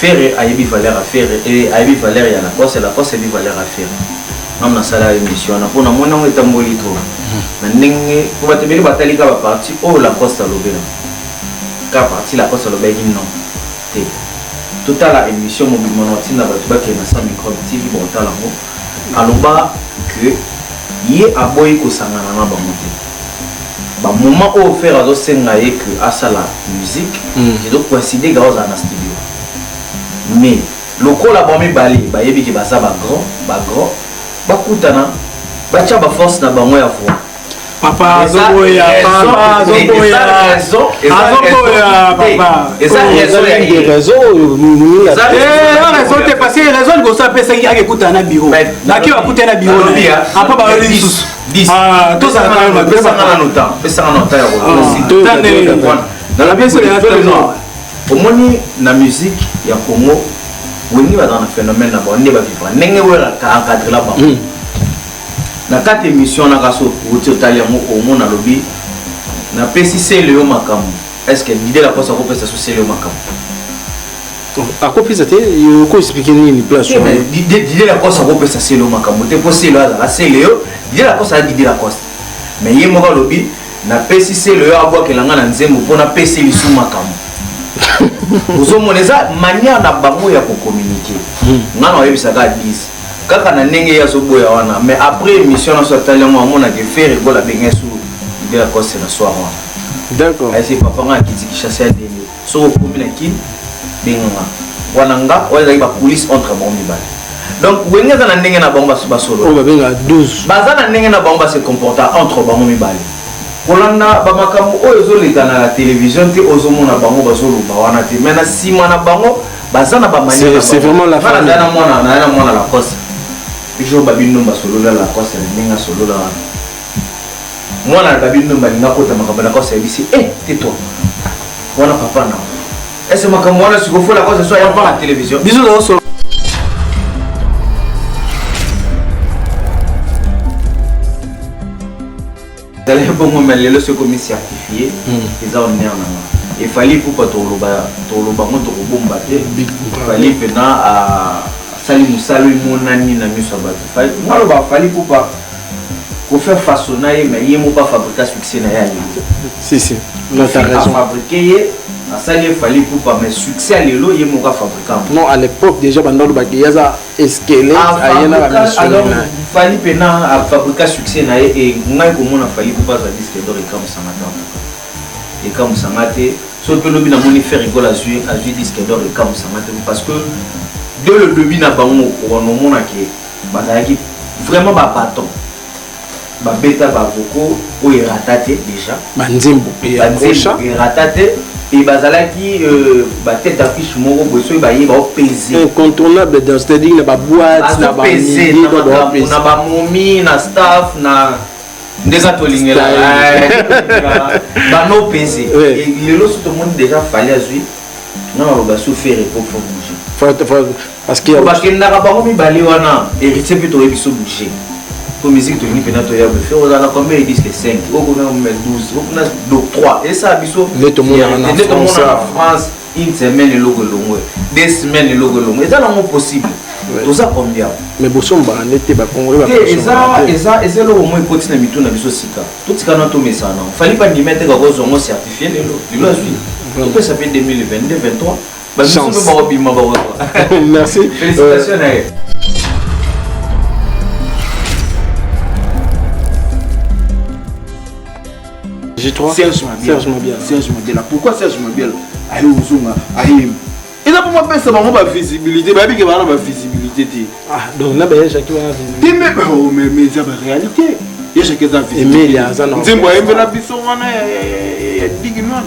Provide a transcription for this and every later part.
Ferre a eu valeur à faire et a eu valeur à la course a eu valeur à faire. Même dans la émission, on a pour nous on est en bolito. Mais pour te dire bataille la partie oh la course à l'obéla. Car partie la course à l'obéla non. Toute la émission mobilement on tient la qui est dans sa micro TV bon talent. Alors bas que y a boy ko sangana na bamote. Ba moment où faire à dosenga et que à ça la musique, je dois coïncider dans un studio. Mais le col a bombé balé, bah yebi qui basa ba grand, ba kutana, ba tcha ba force na bango ya voix. Papa zoboya, papa zoboya, papa. Et ça raison des raisons. Raison t'es passé raison go ça pesa qui a écouté na bureau. Na qui va écouter na bureau. Après ba le 10. Ah, tout ça quand même pesa na longtemps. Pesa na longtemps. Dans la pièce de la au moins la musique ya Congo on y va dans un phénomène là-bas on y va vivre n'engé wera ka encadrer là-bas na quatre émissions na kaso totalia au monde na lobby na PCC le makam est-ce que l'idée la poste à repasser sur c'est le makam à quoi puis c'était il faut expliquer une place l'idée la poste à repasser c'est le makam tu possible là c'est Léo l'idée la poste à l'idée la poste mais il mo lobby na PCC le a boire que la ngana nzembo pour na PC li sous makam vous avez manière na bango ya ko communiquer ngana oyebisaka 10 kaka na ndenge ya soboya wana mais après émission na sotali ngo amona ke faire rigola benga sou de la cause na soir d'accord ay c'est papa nga kitiki chasser délire so ko mina kin benga wana nga oza ba police entre bon mibale donc wenga na ndenge na bango ba solo on va benga 12 baza na ndenge na bango ba se comporter entre bango mibale kolanda ba makamu oyo zoleka na télévision te ozomona bango bazoluba wana te mais na sima na bango bazana ba manière c'est vraiment la famille na mona la cause toujours babino ba solo la cause ninga solo la mwana babino ba ninga kota makaba la cause bisi tais-toi wana papa na est-ce makamu wana sikofo la cause soit ya pas la télévision bisous dans solo d'aller bon moment les ce commis certifié ils ont né en il fallait pour pas toloba moto bomba il fallait pena à salut monani na miso ba moi ba fallait pour pas pour faire façonner mais il mo pas fabriquer succès na ya si non t'as raison fabriquer à ça il fallait pour pas mais succès lelo il mo pas fabriquer non à l'époque déjà bandolo ba kiyaza escalate ayena ba mission alors fallait pena à fabriquer succès na et ngai ko mona fallait pour pas ça disque d'or et comme ça et comme ça maté so pe lobi na moni faire rigole à jouer disque d'or et comme ça maté parce que dès le début na bango on mona que bazaki vraiment ba bâton ba beta ba voko o iratate déjà banzembo et approcha iratate et bazalaki ba tête d'affiche moko boso ba yeba o peser incontournable dans c'est-à-dire na ba boîte na ba peser na ba momi na staff na déjà tolingela ba no peser et lelo tout le monde déjà fallait jouer non ba souffrir pour bouger parce que parce que na ba mo mi bali wana héritier plutôt ebiso bouger pour musique de ni penato ya faire on a combien ils disent que 5 au on met 12 on a donc 3 et ça biso net au monde en France une semaine logo longo 2 semaines logo longo et ça non possible tout ça combien mais bosomba n'était pas congolais et ça le au moins continue mitu na biso sika tout ce qu'on a tombé ça non fallait pas ni mettre quelque chose certifié le suit après ça fait 2022 23 bah merci félicitations G3 Serge Mabia. Pourquoi Serge Mabia aïe Ouzunga aïe il a pour moi ça va visibilité bah bien va visibilité ah donc là ben chacun a visibilité mais c'est la réalité il y a chacun a visibilité Emilia Azana Nzembo aime la biso wana dignon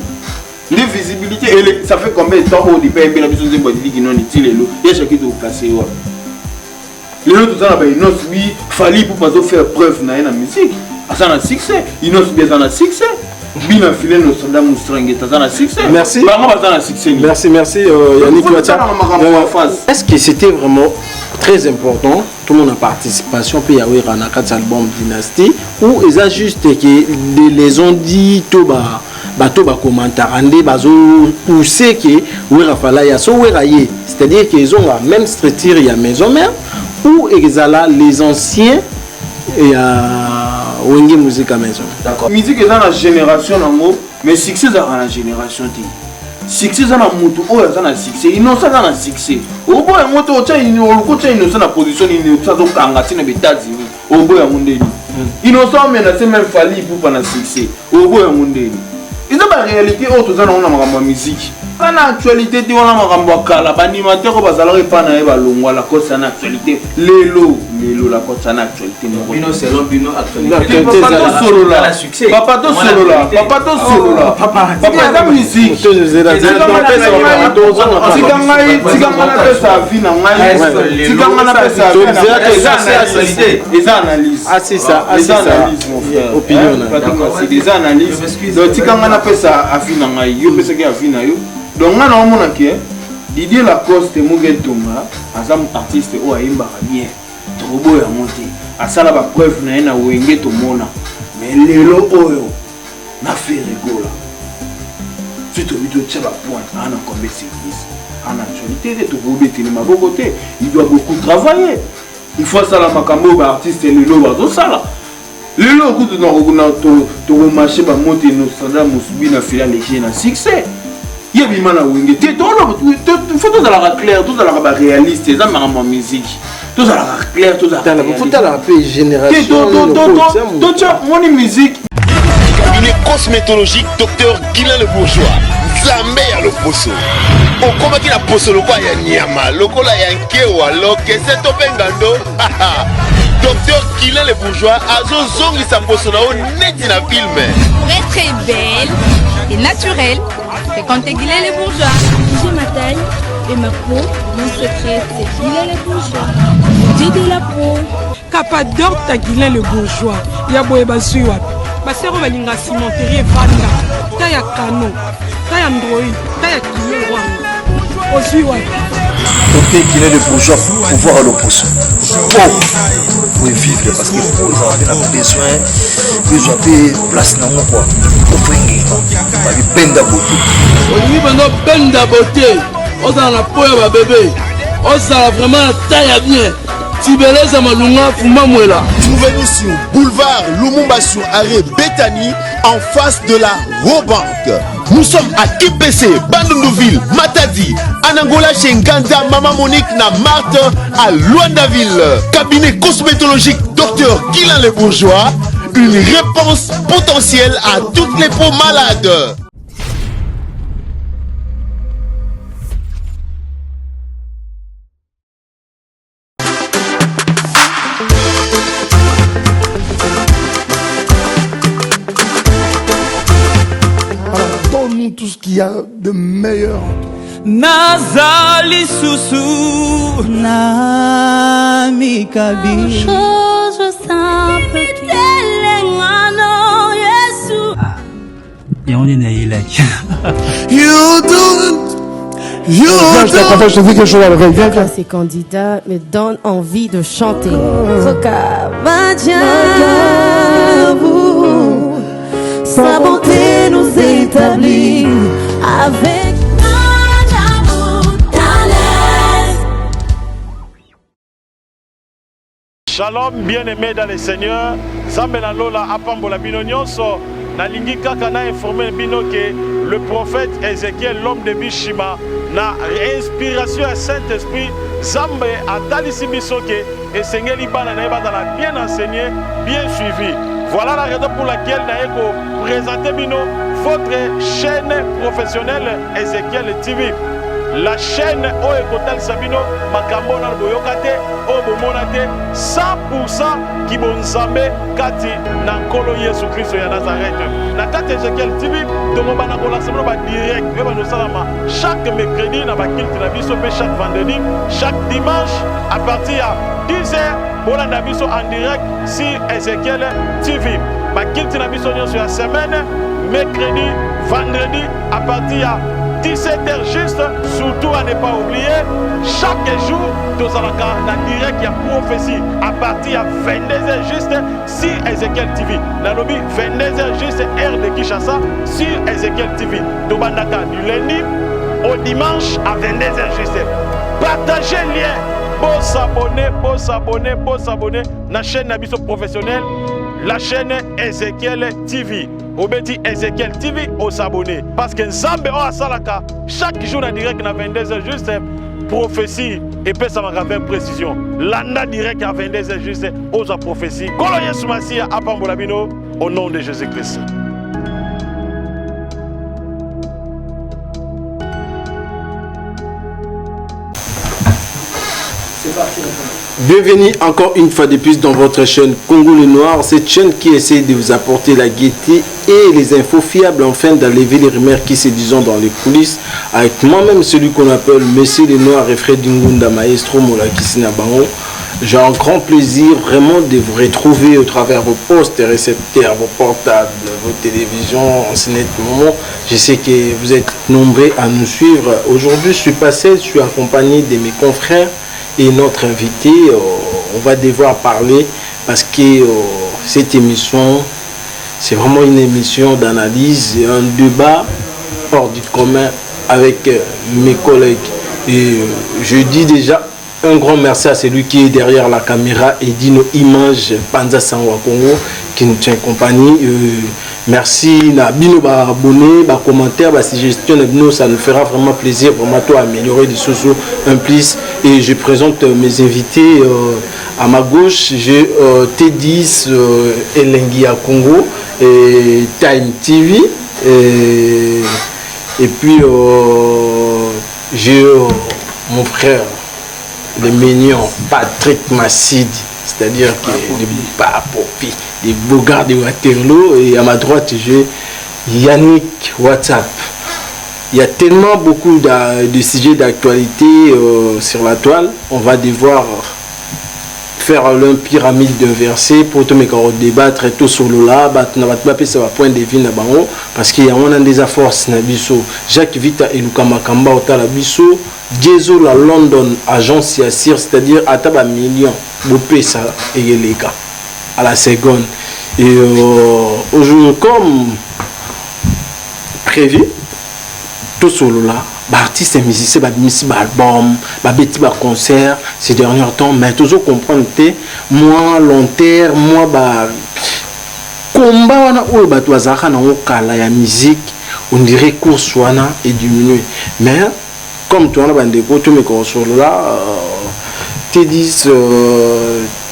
les visibilité et ça fait combien de temps au départ aime la biso Nzembo dignon il lelo il y a chacun de casser les autres ça ben non oui fallait pour pas faire preuve na musique ça na succès il nous bien dans la succès bien filé nos soldats moustrangé ça na succès merci merci Yannick est-ce que c'était vraiment très important tout le monde a participation puis il y a un album Dynasty où ils a juste que les ont dit tout bas bato ba commentaire ande bazo pousser que wera fala ya so wera ye, c'est-à-dire qu'ils ont la même structure ya maison mère ou exala les anciens et wenge musique à maison. D'accord. Musique est dans la génération nango, mais succès dans la génération ti. Succès dans la moto o ya dans la succès, innocent dans la succès. O boy ya moto cha ino ko cha innocent na position ino cha zo kanga tina betazini. O boy ya mundeni. Innocent mais na c'est même fali pour pas na succès. O boy ya mundeni. Ils ont la réalité autre dans la musique. En actualité, on a un kala, l'animateur va s'allonger pas na eba longwa la cause en actualité. Lelo la cause en actualité. Bino c'est l'obino actualité. Papa to solo là. Papa to solo là. Papa la musique. Tikanga pesa vina ngai. Tikanga pesa des analyses. Ah c'est ça, mon frère. Opinion. C'est des analyses. Donc tikanga pesa vina ngai. Yo pesa ki vina yo. Donc on a que Didier Lacoste Mugentonga, un artiste ou aimba bien, trop beau à monter. À ça la preuve na ena wenge to mona. Mais lelo oyo na fait rigola. Si tu veux te point, on a combien service. En actualité, de tout rebêter ma côté, il doit beaucoup travailler. Il faut ça la makambo artiste lelo bazo sala. Lelo coup de to marché ba monter nos standards musubi na fila léger na succès. Il y a des gens qui faut tout la clair, tout la réaliste, ça m'a ma musique. Tout la clair, tout la génération. Mon musique. Cabinet cosmétologique docteur Guilain le Bourgeois. Zambé à l'opposo. Au combat qui la poso le quoi ya nyama, le quoi ya nkewa, lo que c'est topengando. Docteur Guilain le Bourgeois a zongi sa poso na net na film. Pour être très belle et naturelle, fréquentez Guilain les Bourgeois. J'ai ma taille et ma peau. Mon secret, c'est Guilain les Bourgeois. J'ai de la peau. Capador ta Guilain le Bourgeois. Yaboye basuiwa. Basero balinga cimenterie vanda. Ta ya kano. Ta ya ndroi. Ta ya kilo wanga. Osuiwa. Docteur Guilain le Bourgeois pour voir l'opposo. Pour vivre parce que pour nous avoir besoin de place dans mon quoi. Benda beauté. Oui, benda beauté. On a la peau à bébé. On a vraiment la taille bien. Tibeleza malunga fuma mwela. Trouvez-nous sur boulevard Lumumba sur arrêt Bethany en face de la Robank. Nous sommes à IPC, Bandundouville, Matadi, Anangola chez Nganda, Maman Monique na Marthe à Luandaville. Cabinet cosmétologique Docteur Guilain le Bourgeois. Une réponse potentielle à toutes les peaux malades. Donne-nous tout ce qu'il y a de meilleur. Nazali Soussou Namikabi. Chose simple. You Ces candidats me donnent envie de chanter. Sa bonté nous établit avec Shalom, bien-aimés dans le Seigneur. Zambela Lola apambola bino nyonso. Nalingi kaka na informer bino que le prophète Ézéchiel, l'homme de Bishima, na inspiration à Saint-Esprit, Zambe a talisi biso que esengeli bana na bazala bien enseigné, bien suivi. Voilà la raison pour laquelle naeko présenter bino votre chaîne professionnelle Ézéchiel TV. La chaîne Oekotal Sabino Makambo na Boyokate Obomonate 100% qui bonzambe kati na nkolo Yesu Kristo ya Nazareth. Na kati Ezekiel TV donc bana ko la semaine ba direct et ba no salama chaque mercredi na ba kilte na biso pe chaque vendredi, chaque dimanche à partir de 10h pour la biso en direct sur Ezekiel TV. Ba kilte na biso sur la semaine mercredi, vendredi à partir 17h juste, surtout à ne pas oublier, chaque jour, nous allons en direct, il y a prophétie à partir de 22h juste sur Ezekiel TV. Nalobi, 22h juste, heure de Kinshasa sur Ezekiel TV. Tobandaka du lundi au dimanche à 22h juste. Partagez le lien. Pour s'abonner à la chaîne Nabiso professionnelle, la chaîne Ezekiel TV. Au petit Ezekiel TV, au s'abonner. Parce que Nzambe a salaka chaque jour en direct à 22h juste prophétie et puis ça m'a fait précision. Landa direct à 22h juste aux prophéties. Koloye Soumasi à Pambolabino au nom de Jésus-Christ. Bienvenue encore une fois de plus dans votre chaîne Congo le Noir, cette chaîne qui essaie de vous apporter la gaieté et les infos fiables afin d'enlever les rumeurs qui se disent dans les coulisses, avec moi-même celui qu'on appelle Monsieur le Noir et Fred Ngunda Maestro Mola Kissina Bango. J'ai un grand plaisir vraiment de vous retrouver au travers vos postes, récepteurs, vos portables, vos télévisions, en ce moment. Je sais que vous êtes nombreux à nous suivre. Aujourd'hui, je suis passé, je suis accompagné de mes confrères. Et notre invité, on va devoir parler parce que cette émission, c'est vraiment une émission d'analyse et un débat hors du commun avec mes collègues. Et je dis déjà un grand merci à celui qui est derrière la caméra et dit nos images Panza Sangwa Congo qui nous tient compagnie. Merci na bino ba abonné, ba commentaire, ba suggestion, ça nous fera vraiment plaisir vraiment toi améliorer des choses un plus. Et je présente mes invités à ma gauche, j'ai T10 Elengi à Congo et Time TV et puis j'ai mon frère le mignon Patrick Massidi, c'est-à-dire que les papopi, les beaux gars de Waterloo, et à ma droite j'ai Yannick WhatsApp. Il y a tellement beaucoup de sujets d'actualité sur la toile, on va devoir faire une pyramide d'un verset pour tout débattre tout sur le là, ça va point de vue parce qu'il y a des forces na biso. Jacques Vita et Luka Makamba au la biso, Jezo la London agence Yassir, c'est-à-dire à taba million, bopé ça et les cas à la seconde. Et aujourd'hui comme prévu, tout sur le là. Artistes et musiciens, album, petit concert ces derniers temps, mais toujours comprendre que moi long terme, moi combat wana oyo bato bazaka na okala ya musique, on dirait course wana est diminué. Mais comme tu as bandeko tu me console là, T10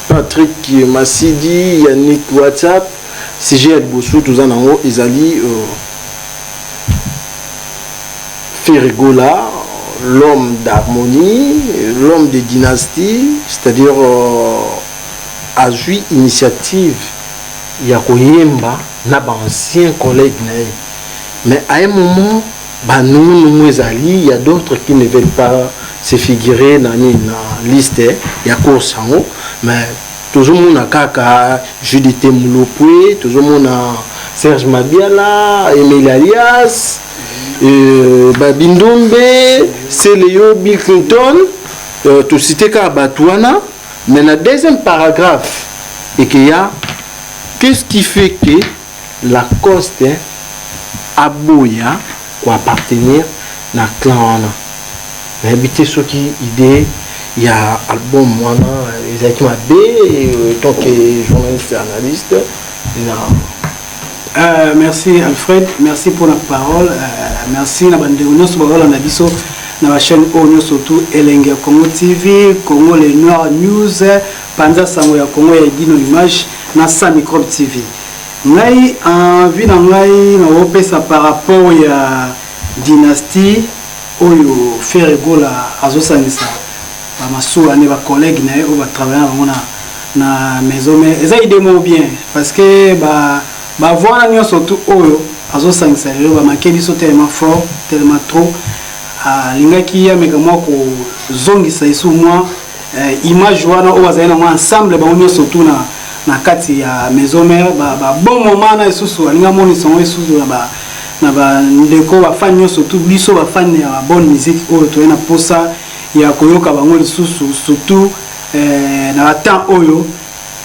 Patrick Massidi, Yannick WhatsApp, CG Bossou tous en haut, Isali Ferrigola, l'homme d'harmonie, l'homme de dynastie, c'est-à-dire a joué initiative il y a koyemba na ba ancien collègue mais à un moment nous il y a d'autres qui ne veulent pas se figurer dans la liste il y a course en haut mais toujours mon kaka Judith Moulopoué, toujours mon Serge Mabiala, Emile Alias, Babindombe, Célio Bill Clinton, tout cité Kabatouana, mais dans le deuxième paragraphe, et qu'il y a qu'est-ce qui fait que la Coste Aboya pour appartenir à la clan. Mais habiter ce qui idée, il y a album moi Isaac Mabé, tant que journaliste et analyste. Merci Alfred, merci pour la parole. Merci na bande union sur la biso na la chaîne Onyo surtout Elengi Congo TV, Congo les Noirs News, Panza Sango ya Congo ya Dino Image na Sa Microbe TV. Ngai envie na ngai na opesa par rapport ya dynastie oyo Ferrigola azosangisa ba masura ne ba collègue na yo ba travailler na maison mais eza idée mo bien parce que ba voir na surtout oyo azosangisa yo ba makeli so tellement fort tellement trop lingaki ya meka moko zongisa isu moi image wana o bazana moi ensemble ba onyo surtout na kati ya maison mère ba bon moment na isusu alinga moni son isusu na ba ndeko ba fan yo surtout biso ba fan ya bonne musique oyo to na posa ya koyoka bango lisusu surtout na temps oyo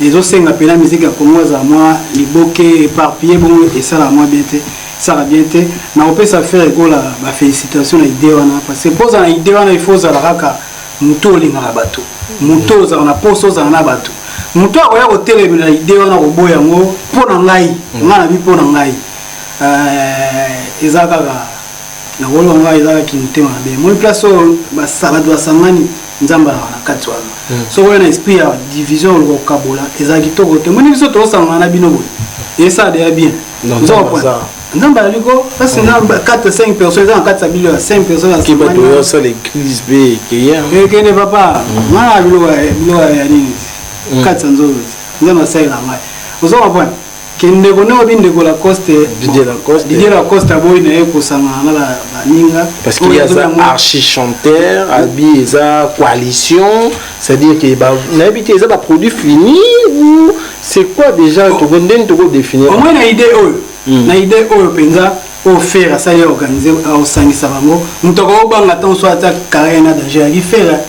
ezo senga pena musique ya Congo za moi liboke éparpillé bon et ça la moi bien te ça la bien te na opesa faire gola ba félicitations na idée wana parce que posa na idée wana il faut za la raka muto linga na bato muto za na poso za na bato muto akoya ko telemela idée wana ko boya ngo pona ngai ngana bi pona ngai ezaka na wolo ngai ezaka kimutema be mo place ba sala do sangani nzamba na kati wana so wana esprit ya division lo kabola ezaki toko te mo ni biso to sangana na bino bo et ça de bien nzamba liko parce que na 4 5 personnes dans 4 bilio 5 personnes qui va doit ça l'église B qui est que ne papa na bilo ya nini 400 nzo nzamba sai la mai vous avez point kende kone obinde ko la coste Didier Lacoste boy na eko sangana la baninga parce qu'il y a ça archi chanteur abi ça coalition c'est-à-dire que ba n'habité ça ba produit fini ou c'est quoi déjà to gonden to définir au moins na idée oyo penza au faire ça y organiser au sangisa bango mutoko banga tant soit ta carrière na danger qui faire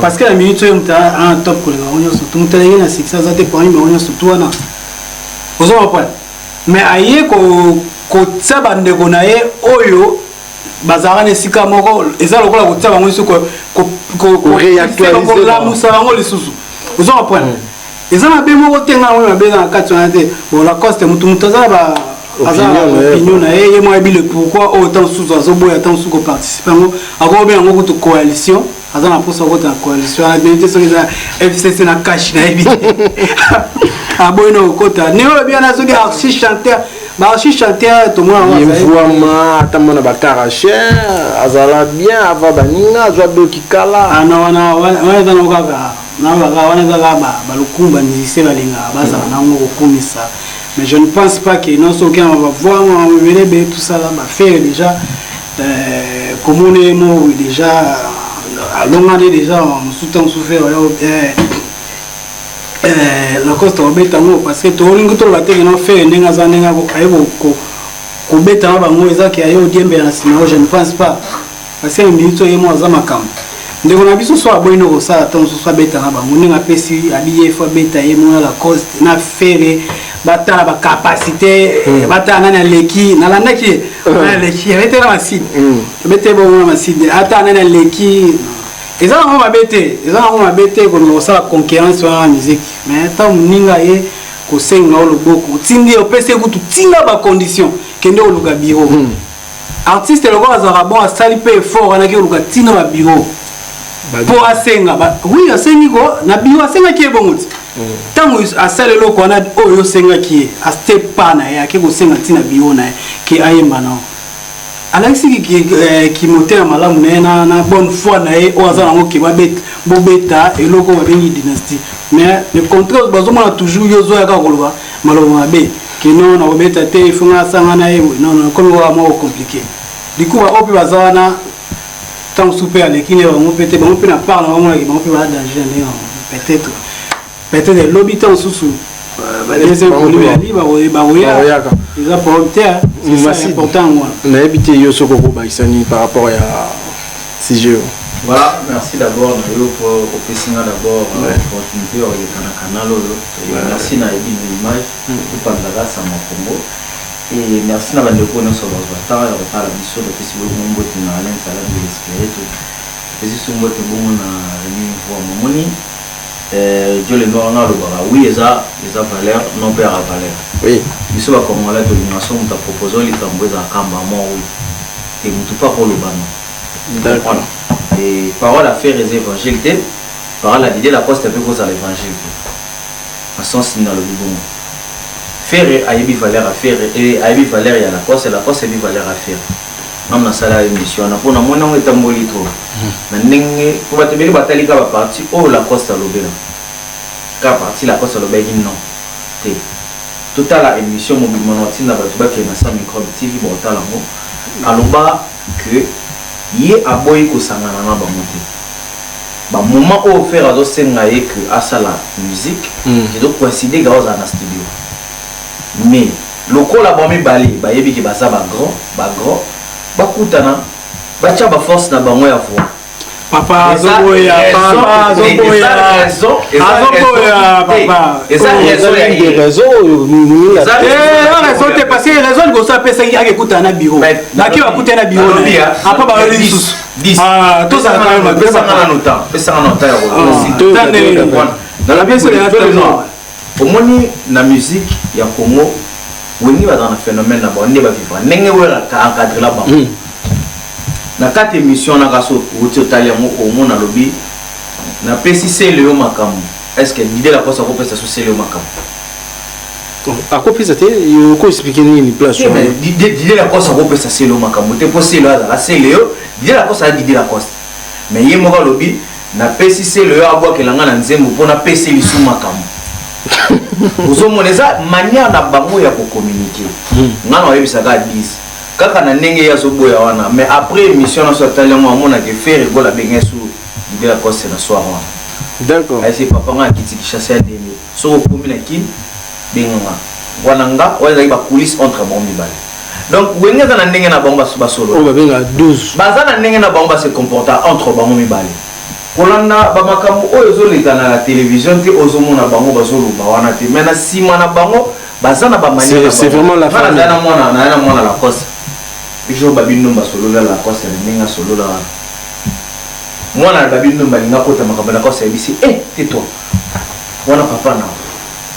parce que la minute yo mta en top ko le onyo surtout mtalenge na 600 za te point mais onyo surtout wana mais aye ko tsaba ndeko na ye oyo bazara ne sika moko eza lokola ko tsaba ngwe suko ko réactualiser la musa bango lisusu ozo point eza na be moko tenga ngwe mabe na kati na te bon la coste mutu mutaza ba opinion na ye mo ebile pourquoi autant sous azo boya tant sous ko participer ngo ako be ngo ko coalition azana posa ko ta coalition na benite so eza FCC na cash na ebi aboino kota ne o bien na so ki archi chanteur to moi il voit ma atamona ba karacher azala bien ava baninga azwa doki kala ana wana na okaka na ba wana za ba lukumba ni se balinga baza na ngo komisa mais je ne pense pas que non so qu'on va voir on tout ça là va faire déjà comme on est mort déjà à longue année déjà on sous-temps souffert la coste obeta ngo parce que to lingo to la teke no fait nenga za nenga ko ayebo ko beta ba ngo ezaki ayo diembe na sima je ne pense pas parce que minito yemo za makam ndeko na biso so aboino ko sala ton so beta na ba ngo nenga pesi abiye fo beta yemo la coste na faire bata ba capacité bata na leki na landaki na leki rete na masine bete bo na masine ata na leki ils ont mabete ko ça la concurrence sur la musique mais tant ninga ye ko senga o loboko tindi o pese ku tinga ba condition kende o luga biro artiste le gars azara bon a sali pe fort na ke luga tinga ba biro pour asenga ba oui asengi ko na biro asenga ki ebonguti tango asale loko na oyo senga ki a step pa na ya ke ko senga tina biro na ke ayemba na Alexis qui montait à malamu na bonne foi na e o azana ngo ki bobeta et loko ba bengi dynastie mais le contraire bazoma toujours yozo ya ka koloba maloma mabe que non na bobeta te ifunga sanga na e non comme wa mo compliqué du coup ba opi bazana tant super lekine ba mo pete ba mo pina parle na mo ki ba mo pe ba danger ne peut-être le lobby tant sous les impôts ali ba oya ils apportent c'est important moi mais habité yo soko ko ba isani par rapport à CGO voilà merci d'abord pour opération d'abord opportunité au canal merci na l'image pour parler ça mon Congo et merci na bande ko no so ba ya ba la biso de kisi bo mo na alain sala de l'esprit et c'est mo te bon na ni voix momoni Dieu le noir na le bara oui eza valeur non père à valeur oui biso ba comme la domination on t'a proposé les tambours à kamba moi oui et mutu pas pour le bano d'accord et parole à faire les évangiles parole à l'idée la poste un peu cause à l'évangile à sens dans le bon faire aibi valeur à faire et aibi valeur il y a la poste aibi valeur à faire même na sala émission na pona mona on etamboli trop na ndenge ko batebeli batali ka ba parti o la costa lobela ka parti la costa lobela non te total la émission mobilement na batu ba ke na sa micro TV bo tala mo aloba que yé aboyi ko sangana na ba monte ba moment au faire azo senga que asala musique je dois coïncider gaza na studio mais lokola ba mibale ba yebi ki baza ba grand ba kutana ba tia ba force na bango ya voix papa zoboya papa raison te parce que raison go sa pesa ki akekuta na bureau na ki akuta na bureau apa ba yoli sus to ça quand même pesa na nota ya dans la pièce de omoni na musique ya Congo woni ba dans un phénomène na ba ne ba vivre ndenge wera ka encadrer la ba na kati émission na kaso utotali moko omona lobi na pesi sele yo makamu est-ce que l'idée la posa ko pesa so sele yo makamu a ko pesa te yo ko expliquer ni place mais l'idée la posa ko pesa sele yo makamu te po sele la sele yo l'idée la posa l'idée la posa mais ye moko lobi na pesi sele yo abwa kelanga na nzembo pona pesi lisu makamu ozo moneza manière na bango ya ko communiquer ngana oyebisa ka 10 kaka na ndenge ya soboya wana mais après émission na sotali mo amona ke faire gola bengesu de la cause na soir wana d'accord ay c'est papa nga kiti ki chasser demi so ko mina ki benga wana nga wala ba coulisses entre bon mibale donc wenga na ndenge na bango ba solo o ba benga 12 baza na ndenge na bango ba se comporter entre bango mibale kolanda ba makamu oyo zo leka na la télévision te ozomona bango bazoluba wana te mais na sima na bango baza na ba manière c'est vraiment la famille na mona la cause jo babino basolola la cause ninga solola mwana babino balinga kota makamba na cause ebisi tais-toi wana papa na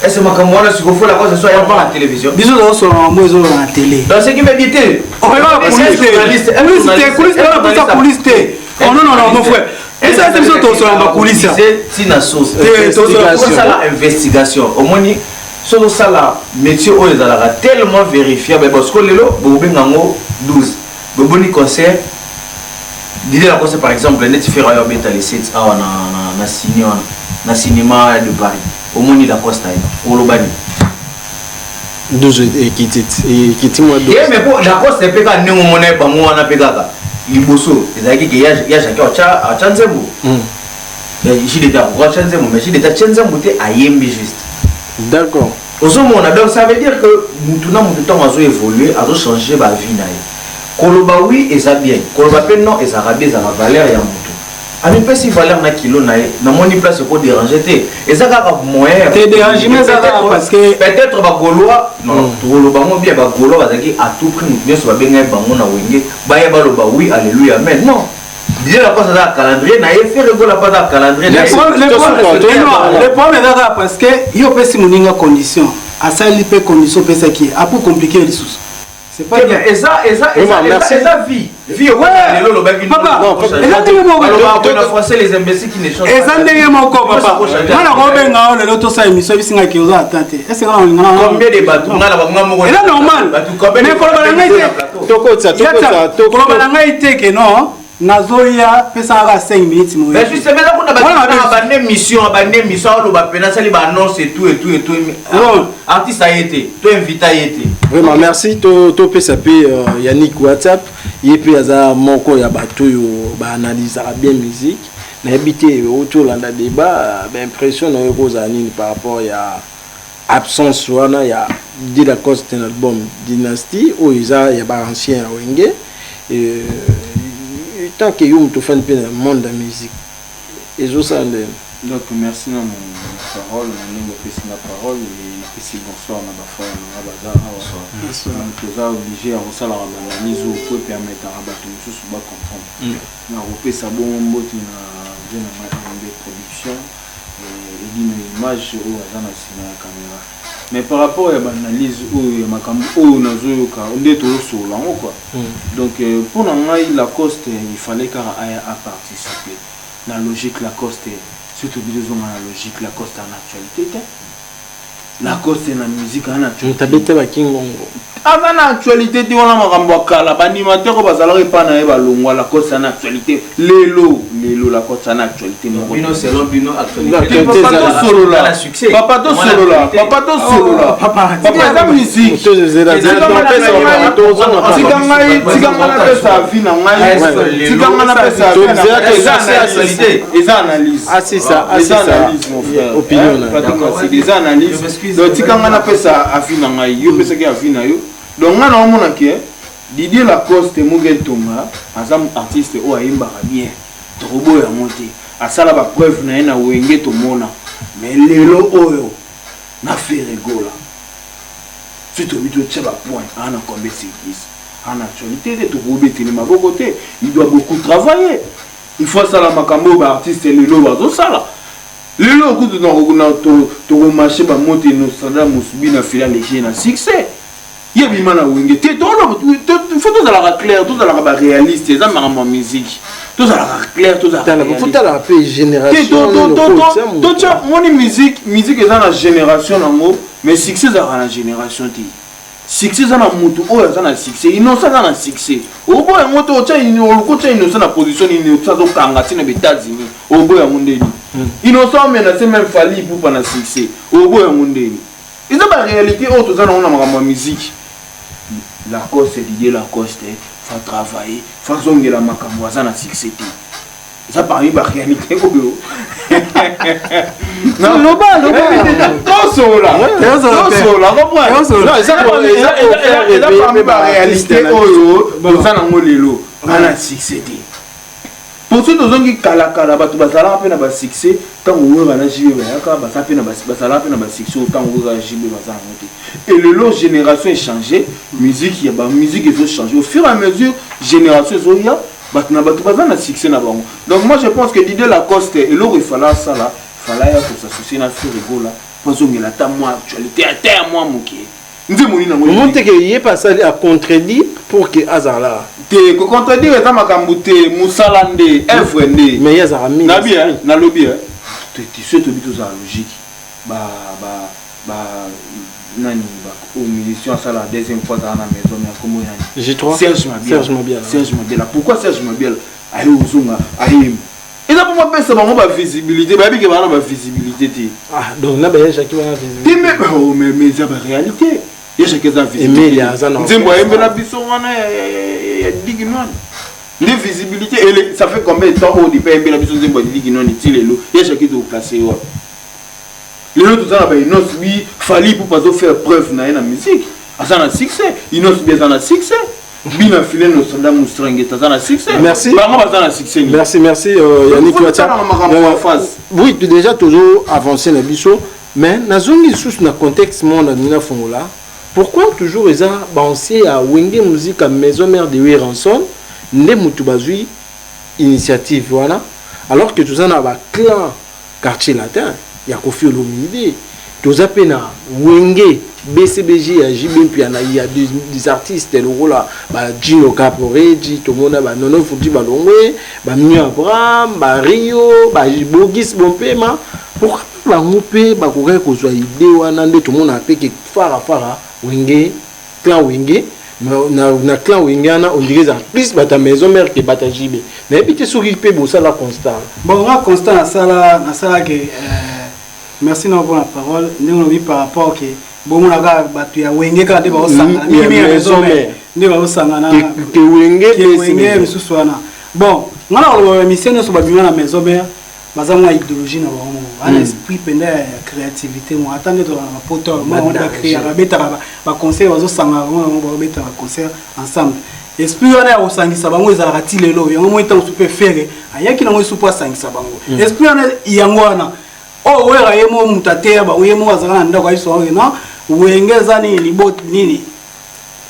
est-ce makambo wana sikofola cause soit ya la télévision biso zo so mwezo na télé donc ce qui veut dire on va police oh non mon frère et ça c'est biso to so ba police si na sauce la investigation au moins sur ça là métier où ils allaient tellement vérifiable parce que lelo bobengango 12 boboni concert l'idée la concert par exemple net faire ayo beta les 7 na cinéma de Paris au moins il la costa au lobani 12 et qui moi 12 mais pour la costa peka nengo mona bango wana pekaka liboso ezaki ke ya chacun a chanzembo j'ai des gars pour chanzembo mais j'ai des chanzembo te ayembi juste d'accord ozomona donc ça veut dire que mutuna mututa mazo évoluer azo changer ba vie nae koloba oui eza bien koloba pe non eza rabia za valeur ya mutu ami pe si valeur na kilo nae na moni place ko déranger te eza ka moyen te déranger mais ça parce que peut-être ba goloa non koloba mo bien ba goloa bazaki à tout prix mutu so ba benga bango na wenge ba ya baloba oui alléluia mais non déjà la passe dans le calendrier na fait rigoler pas dans le calendrier le problème est là parce que yo peut si moninga condition à ça il peut condition peut ça qui a pour compliquer les sous c'est pas bien et ça vie ouais le bagi papa et là tu me français les imbéciles qui ne changent pas et ça ndenge moko papa na ko benga le loto sa émission bisinga ki oza atante est-ce que combien de bateaux na la bango moko et là normal mais pour la ngai toko la ngai te que non nazoya pesa ka 5 minutes mo mais justement là on a ba émission lo ba pena sali ba annonce et tout artiste a été to invité a été vraiment merci to pesa pe Yannick WhatsApp yepe aza moko ya bato yo ba analyser bien musique na habité autour landa débat ba impression na ko za nini par rapport ya absence wana ya de la cause d'un album Dynasty ou isa ya ba ancien wenge tant que you me fais le monde de la musique et je sens donc merci na mon parole na ningo pesi na parole et pesi bonsoir na ba frère na bazar bonsoir nous sommes obligés à resala la analyse pour permettre à bato tous ba comprendre na repesa bon mboti na jeune na production et une image ou azana sina caméra mais par rapport à l'analyse ou makambo ou nazoyoka onde to sur la quoi donc pour ngai Lacoste il fallait qu'à participer la logique Lacoste surtout besoin la logique Lacoste en actualité Lacoste na musique en actualité tabete ba kingongo avant l'actualité di wana makambo kala ba animateur bazala pas na ba longwa Lacoste en actualité lelo lelo la côte sana actualité mon bino selon bino actualité papa to solo là papa to solo là papa la musique tikanga na pesa vina ngai tikanga na pesa eza analyse mon frère opinion c'est des analyses donc tikanga na pesa avina ngai yo pesa ki avina yo donc ngana omona ke Didier Lacoste Mugen Tonga azam artiste o ayimbaka bien tokobo ya monte asala ba preuve na ena wenge to mona mais lelo oyo na faire gola surtout bito tchaba point ana kombe sikis en actualité de tokobe tele maboko te il doit beaucoup travailler il faut sala makambo ba artiste lelo bazo sala lelo kutu na to marché ba monte no sada musubi na fila léger na succès il y a mana wenge te to faut tout la clair tout la réaliste ça ma musique tout la clair tout la faut la paix génération tout mon musique est dans la génération nango mais succès dans la génération ti succès dans la mutu o dans la succès innocent dans la succès o boy moto cha ino ko cha innocent na position ino ça do kanga tina betazini o boy mondeni innocent mais na c'est même fali pour pas na succès o boy mondeni ils ont la réalité autre ça on a ma musique Lacoste Didier Lacoste faut travailler faut zonger la makambo ça na succès ça parmi la réalité oyo non lo ba to la parmi la réalité oyo ça na ngolelo na succès pour ceux qui kala batu basala pe na ba succès tant ou na jibe ba yaka ba sape na basala pe na ba succès tant ou na jibe basala monter et le lot génération est changé musique ya ba musique il faut changer au fur et à mesure génération zoya batu na batu basala na succès na bango donc moi je pense que Didier Lacoste et l'or il fallait ça là fallait ya pour s'associer na faire rigola pour zongela ta moi actualité à terre moi moké monte que y est passé à contredire pour que azala te ko contredire ta makambute musalande evwende mais ya zara na bien na lobby tu sais to bito za logique ba nani ba au musicien ça la deuxième fois dans la maison mais comment yani J3 Serge Mabela pourquoi Serge Mabela ayi uzunga ayi il a pour moi pesa bango ba visibilité ba biki ba na ba visibilité ti donc na ba ya chaki ba visibilité mais ça ba réalité ya chaki za visibilité nzimbo yembe na biso wana ya diginone les visibilité et ça fait combien de temps au départ yembe na biso nzimbo ya diginone ti lelo ya chaki to casser wa lelo tout ça na ba non oui fallait pour pas faire preuve na la musique asa na succès ino bien dans la succès bina filé no sonda mustrange tazana succès merci merci Yannick oui déjà toujours avancé na biso mais nazongi sous na contexte mon na fongola pourquoi toujours eza bancier à wenge musique à maison mère de Wiranson ne mutu bazui initiative voilà alors que tout ça na ba clan quartier latin ya Kofi Olomide tout ça pena wenge BCBG à JB puis il y a des artistes le rôle là ba Gino Caporetti tout le monde ba Nono Fouti Balongwe ba Mio Abraham ba Rio ba Bogis Bompema pourquoi ba ngopé ba ko ko zo idée wana nde tout le monde a pe que fara wenge clan wenge na clan wenge na on dirait plus ba ta maison mère que ba ta JB mais puis souri pe bo ça la constant bon on constant na sala que merci non pour la parole nous on par rapport que bon on a battu ya wenge ka de ba osanga ni mi maison mère de ba osanga na que wenge sous soana bon ngana on mission so ba bima na maison mère bazama idéologie na ba un esprit penda créativité moi attendez dans la poto moi on a créé ba beta ba concert bazo sanga ba beta ba concert ensemble esprit wana o sangisa bango ezala ti lelo yango mo etango super faire ayaki na mo super sangisa bango esprit wana yango wana o wera yemo mutatea ba yemo azala na ndako ayiso no wenge ezani libot nini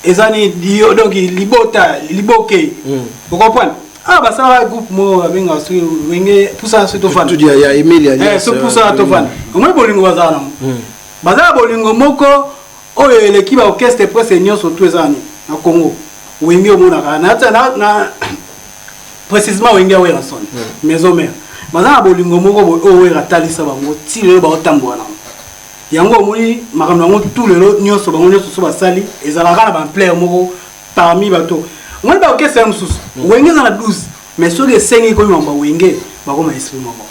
ezani dio donc liboke vous comprenez basala groupe mo abenga su wenge pusa su to fan tout ya Emilia so pusa to fan mo bolingo bazala bazala bolingo moko oyo l'équipe orchestre presse nyonso to ezani na Congo wenge omona kana na précisément wenge wa son maison mère bazala bolingo moko oyo ratalisa bango ti lelo ba otambola yango omoni makambo yango tout lelo nyonso bango nyonso so basali ezalaka na ba player moko parmi bato ngoni ba orchestre mususu wenge na 12 mais ceux qui saignent comme on va wenge va comme esprit maman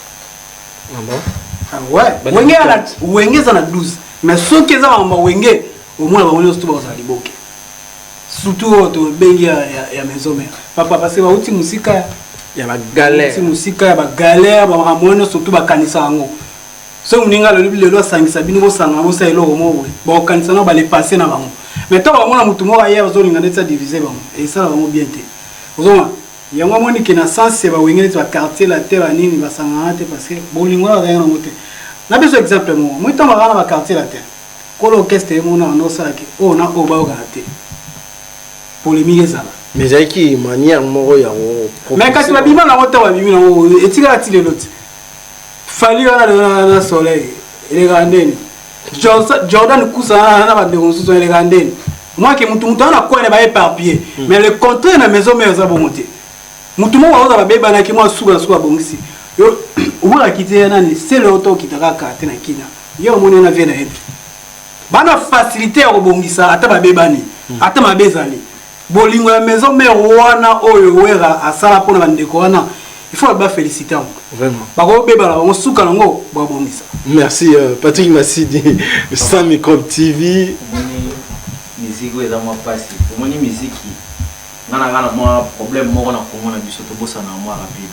ouais wenge ça na 12 mais ceux qui ça on va wenge au moins on va tout ba za liboke surtout to bengi ya maison mère papa parce que ba uti musika ya ba galère uti musika ya ba galère ba ramona surtout ba kanisa ngo so muninga le sangisa bino ko sanga bo sa eloko mo ba kanisa na ba le passer na bango mais to ba mona mutu mo ya zo linga ndetsa diviser bango et ça va mo bien te ozoma yango moni ke na sens ba wengeli to quartier la terre nini ba sanga te parce que bo lingwa ga yana mote na beso exemple mo to ma na ba quartier la terre ko l'orchestre mo na no sa ki o na o ba o ga te polémique ça mais j'ai qui manière moro ya mais quand tu vas bima na moto wa bimi na o etika ti le lot fali na soleil ele gandeni Jordan Kousa na ba de konsu ele gandeni moi que mutu na ko ne ba éparpillé mais le contraire na maison mais ça bonté mutu mo wa ba beba na ki mo suka bongisi yo ubura kite na ni c'est le auto qui taka te na kina yo mo na vie na et bana facilité ya bongisa ata ba beba ni ata ma bezali bolingo la maison mais wana oyo wera asala pona bandeko wana il faut ba féliciter vraiment bako beba la on suka ngo ba bongisa merci Patrick Massidi Sans Microbe TV musique eza mwa pasi omoni musique ngana mwa problème moko na komona biso to bossa na mwa rapide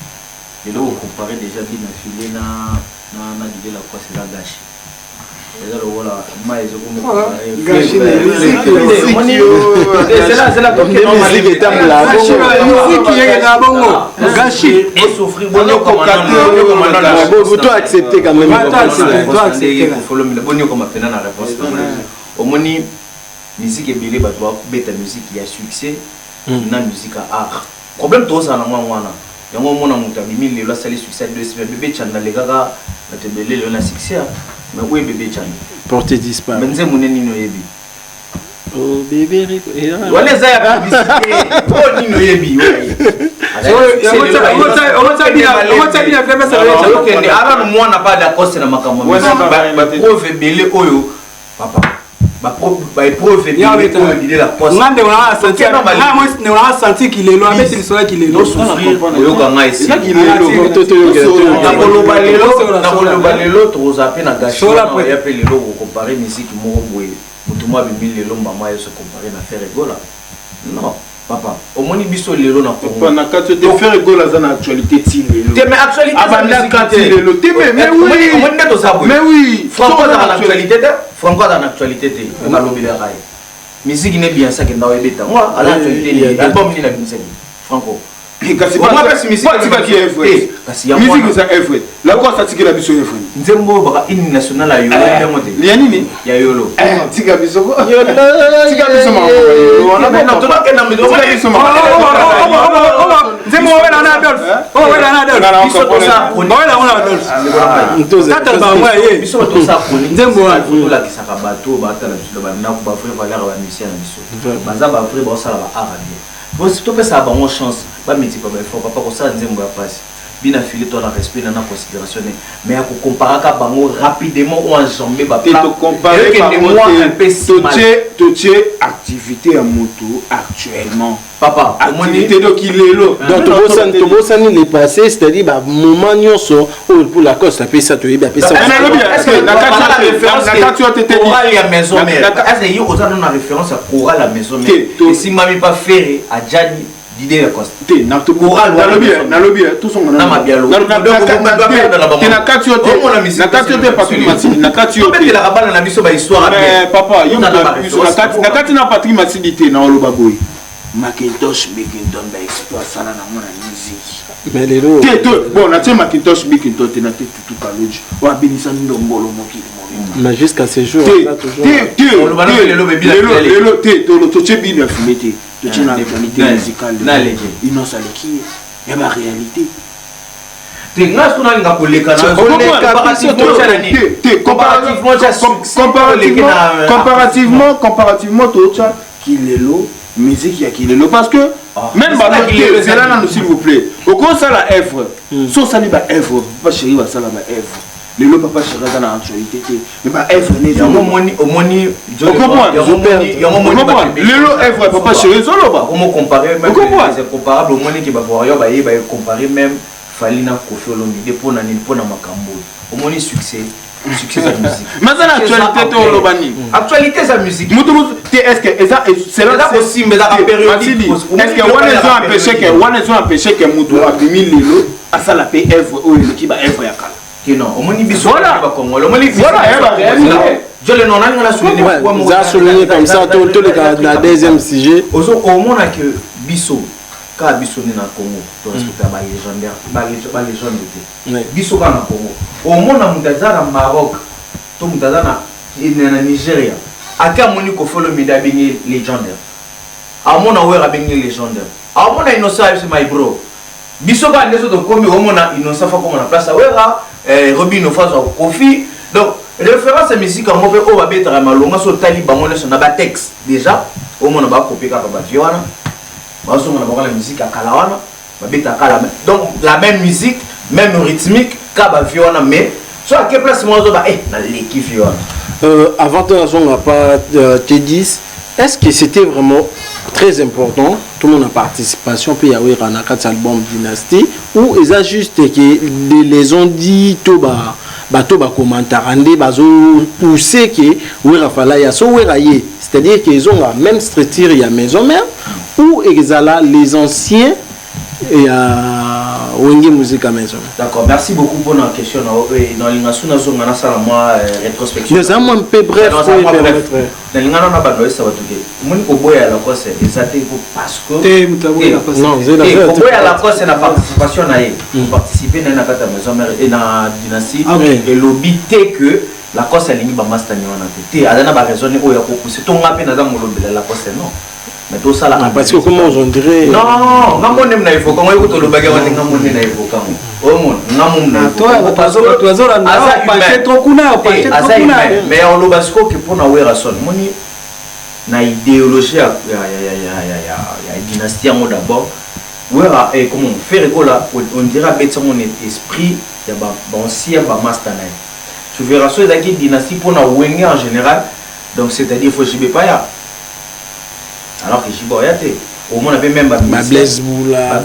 lelo comparer déjà bien affilé na didé la quoi c'est la gâche déjà le voilà mais je comme gâche c'est la comme musique est à la musique qui est na bongo gâche et souffrir bonio comme vous doit accepter quand même il faut le bonio comme pena na réponse omoni musique ebele bato bakobeta musique ya succès na musique à art problème toza na mwana yango mona moto abimi lelo asali succès de semaine bébé chanda lekaka batebele lelo na succès mais où est bébé chanda porté disparu benze moneni no yebi oh bébé rico wala za ya publicité oh nino yebi ara mwana pas d'accord na makambo ba preuve bele oyo papa ba preuve bele la poste ngande on a senti on a senti qu'il est loin mais c'est cela qu'il est loin yo kanga ici na bolo balelo to zape na gâcher ya pe lelo ko comparer musique moko boye mutu mwa bimi lelo mama yo se comparer na faire rigola non papa au moni biso lelo na ko na kati de faire rigola za na actualité ti lelo mais actualité ça na kati lelo mais oui franco dans l'actualité franco dans l'actualité te ngalobi la rai musique n'est bien ça que ndawe beta moi à l'actualité l'album ni na musique franco kasi moi parce musique qui est vrai musique ça est vrai la quoi ça tiki la biso est vrai nzembo baka hymne national ayo ndemote ya nini ya yolo tika biso ko tika biso ma on a pas to ba na mdo tika biso ma nzembo wena na Adolphe wena na Adolphe biso to sa wena na Adolphe tata ba mwa ye biso to sa koni nzembo wa to la kisaka bato ba tala biso ba na ko ba frère valeur ba mission na biso banza ba frère ba sala ba arabie si tu peux ça avoir une chance pas métier pas il faut pas pour ça nzembo ya passe bien affilé toi la respect na considération mais à comparer ka bango rapidement ou enjamber ba plat comparer par moi un peu si activité à moto actuellement papa activité donc il est là donc to bosani les passé c'est-à-dire ba moment nyonso pour la cause ça peut ça te bien ça est-ce que la référence oral ya maison mère est-ce que yo oza na référence à oral la maison mère et si mami pas faire à Jani l'idée la cause te na to oral na lobby tout son na mabialo na katio te Patrick Massidi na katio te la rabana na biso ba histoire papa yo na kati na Patrick Massidi te na oloba boy Macintosh Bigington ba exploit sana na mona musique mais les lots bon na tie Macintosh Bigington te na te tutu kaloji wa binisa ndombolo mokili mais jusqu'à ce jour là toujours le toche bien affilé toche na actualité musicale innocent qui est ma réalité comparativement tocha kilelo musique ya kilelo parce que même c'est là s'il vous plaît au quoi ça la œuvre so ça li ba œuvre pas chéri va ça la œuvre le papa chéri dans l'actualité mais bah œuvre n'est pas omoni le œuvre papa chéri zoloba comment comparer même c'est comparable omoni qui va voir yo ba comparer même Falina Kofi Olomide pour na makambo omoni succès de la musique mais dans l'actualité to olobani actualité sa musique est-ce que c'est là possible mais la période est-ce que on ont empêché que mutu abimi lelo asala pe œuvre ou le qui ba œuvre ya kala non omoni biso ba Congolais omoni biso je le non la souligner comme ça tout le deuxième sujet au monde que biso ka biso ni na Congo to respecter ba légende biso ka na Congo au monde mutaza na Maroc to mutaza na Nigeria aka moni ko follow me da bengi légendaire a mona wera bengi légendaire a mona innocent c'est my bro biso ka ndeso to komi o mona innocent fa comme na place wera Robin Ofazo Kofi donc référence à musique en mauvais o ba betara malonga so tali bango na ba texte déjà au mona ba copier ka ba viwana ba so mona ba la musique à kalawana ba beta kala donc la même musique même rythmique ka ba viwana mais so à quelle place moi zo ba na l'équipe viwana avant de on n'a pas T10 est-ce que c'était vraiment très important tout le monde a participation puis il y a eu un album Dynasty ou ils a juste que les ont dit tout bas bato ba commentaire ande bazo pousser que wera fala ya so wera ye c'est-à-dire qu'ils ont la même structure ya maison mère ou exala les anciens et Wenge musique à maison. D'accord, merci beaucoup pour la question. Dans l'ingation, nous avons ça moi rétrospection. Nous avons un peu bref. Dans l'ingation, on a pas de ça va tout dire. Mon koboy à la cause c'est ça parce que non, c'est la koboy à la cause c'est la participation na participer na kata maison mère et na dynastie et l'obité que la cause elle ni ba master ni wana te. Adana ba raison o ya ko pousser ton ngape na za molombela la cause non. Mais tout ça là parce que comment on dirait non ngambo nem na ifo quand écoute le bagage on ngambo nem na ifo quand au monde ngambo na toi bazora na pas trop kuna pas trop kuna mais on le basco que pour na wera son moni na idéologie ya dynastie en d'abord wera et comment faire école on dira bête mon esprit ya ba ancien ba master na tu verras ça la dynastie pour na wenge en général donc c'est-à-dire faut jibe pas ya alors que Jiboyate au moins avait même Blaise Boula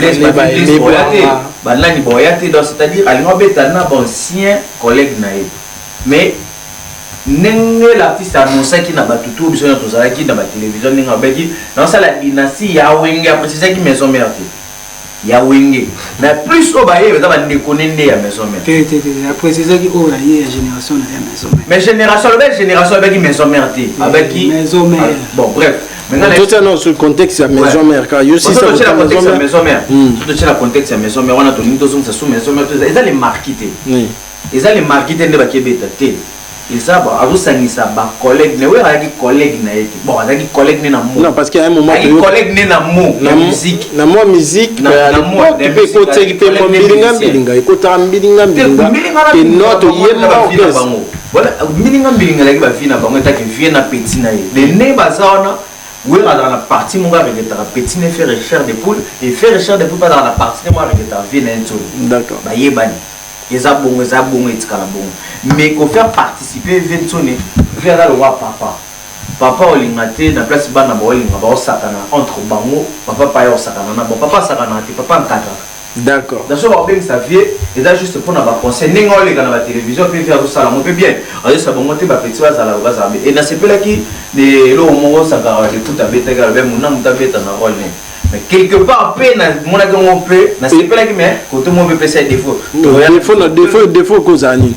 Banani Boyate donc c'est-à-dire alino betana ancien collègue naïe mais nenge l'artiste annoncé qui n'a pas tout besoin de ça qui dans la télévision ninga beki dans ça la dynastie ya wenge après c'est ça qui maison mère ya wenge mais plus au baye ça va déconner ya maison mère après c'est ça qui au baye génération na maison mère mais génération avec maison mère avec qui maison mère bon bref tout ça dans ce contexte à maison mère car aussi ça la contexte à maison mère tout la contexte à maison mère on a tenu tout ça sous maison mère ils allaient marketer ils allaient marketer ne ba kebeta te ils ça ba azu sangisa ba collègue ne wera ki collègue na yeki bon azaki collègue ne na mo non parce qu'il y a un moment que collègue ne na mo na musique na mo musique na mo pe ko tseki pe mo bilinga ikota bilinga et notre yemba voilà bilinga la ki ba fina bango ta ki vie na petit na ye le ne bazana oui, dans la partie, mon gars, avec ta petite ne fait recherche de poule et fait recherche de poule pas dans la partie, moi, avec ta vie, d'accord. Bah, y est bani. Ils ont bon, et tout bon. Mais qu'on fait participer, ventonner, faire le roi papa. Papa, on l'a dit, dans la place, on a sakana entre bango, papa, pas au sakana, bon, papa, sakana, papa, en cadre. D'accord. Dans ce moment, ça vient, et là, juste pour nous conseil, nous avons dans la télévision, puis faire tout ça, on peut bien. Alors, ça va monter, ma petite base à la base. Et dans ce pays-là, les lots, ça va tout à bête, même mon âme, bête en rôle. Mais quelque part, mon agent, on peut, dans ce pays-là, mais quand tout le monde peut faire des défauts. Défaut cause à nous.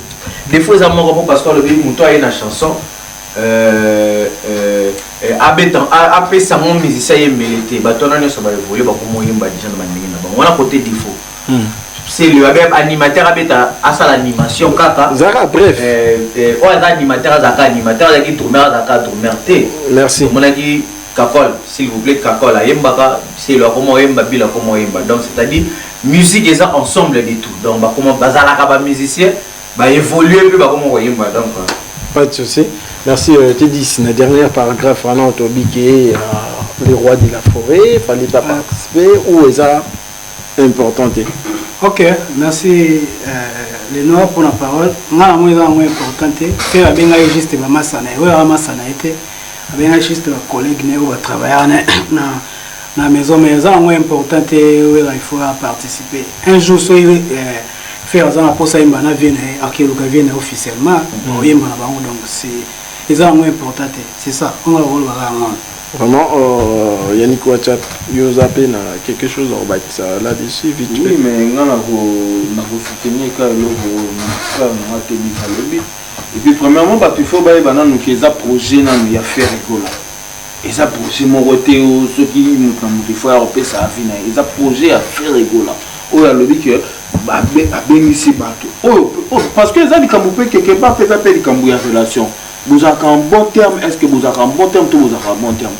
Défaut, ça m'a parce que le pays, mon toit, il y a une chanson. Après ça mon musicien est mélité batona ne ça va évoluer ba comme yemba déjà na bandinga na on a côté défaut c'est le animateur abeta à l'animation kaka zara bref on a animateur qui tourner té merci mon a dit Kakol s'il vous plaît Kakol a yemba c'est le comment yemba bila comment yemba donc c'est-à-dire musique et ça ensemble de tout donc ba comment bazala ka musicien ba évoluer puis ba comment yemba donc pas de souci. Merci T10. Le dernier paragraphe, on a Tobiqué, les rois de la forêt, il fallait pas participer, ou est ça important? Ok, merci Lénore pour la parole. Moi, la moins importante, c'est que bien juste ma massana, ouais, ma massana était, bien juste ma collègue né ou travailler na maison, mais ça moins importante, ouais, il faut participer. Un jour, soit faire ça pour ça, il m'a venu à qui le vient officiellement, il m'a donc c'est ça moins importante, c'est ça. On va voir vraiment, Yannick Ouachat, vous avez quelque chose là-dessus, vite fait. Oui, mais on a soutenir quand et puis premièrement, il faut que les projets il y a fait rigoler. Et ça projet mon côté ceux qui nous faut européen ça a fini. Et ça projet à faire rigoler. Oh la lobby que bah bénissez bateau. Oh parce que ça dit quand vous pouvez quelque part peut appeler des cambouis en relation. Vous avez un bon terme, est-ce que vous avez un bon terme, tout vous avez un bon terme.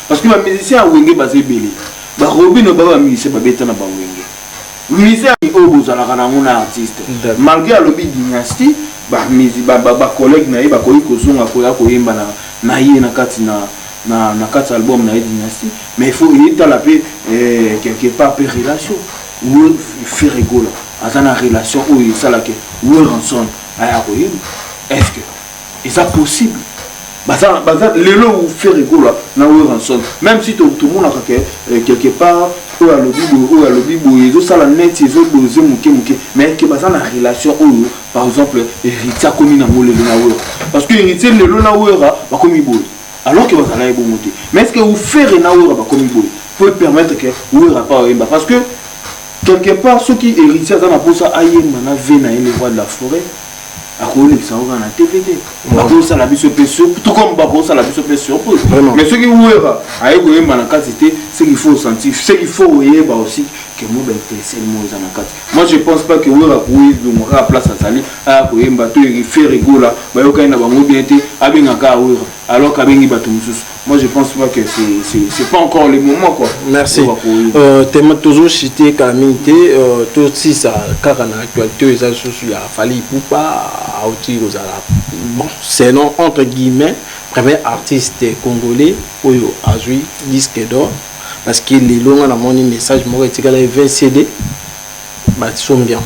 Parce que les musiciens ont wengé basé belé. Bah Robin ne va pas musicien pas bête na ba wengé. Musicien au vous avez un artiste. Malgré la lobby dynastie, bah collègue na ba koyi kozonga koya koyemba na yé na kati na kati album na dynastie, mais il faut y la paix quelque part per relation ou faire rigoler. À une relation où il ça là que où rançon aya koyemba. Est-ce que et ça possible les lots où faire rigoler na où rançon même si tout le monde a quelque part où à le bibo ils ont ça la net ils ont besoin muke mais que bazan la relation où par exemple héritier comme na mole na où parce que héritier le lot na où va comme ibo alors que bazan la bon monter mais est-ce que vous faire na où va comme ibo peut permettre que où va pas parce que quelque part ceux qui héritiers dans la pour ça aïe na vena les voix de la forêt à cause de ça on a TVD à cause ça la biso tout comme bako ça la biso surprise mais ceux qui ouera aïe goye manakatité c'est qu'il faut sentir c'est qu'il faut voyer bah aussi que moi ben c'est le mot zanakati moi je pense pas que ouera oui donc à place à sali à goye bateau il fait rigola bah yo kaina bango bien té abenga ka ouera alors qu'abengi bateau mususu moi je pense pas que c'est pas encore le moment quoi. Merci. Thème toujours cité calamité tout si ça car en actualité les associations il a fallu pour pas bon c'est non entre guillemets premier artiste congolais où a joué disque d'or parce que les longs on a mon message moi était les 20 CD bah sont bien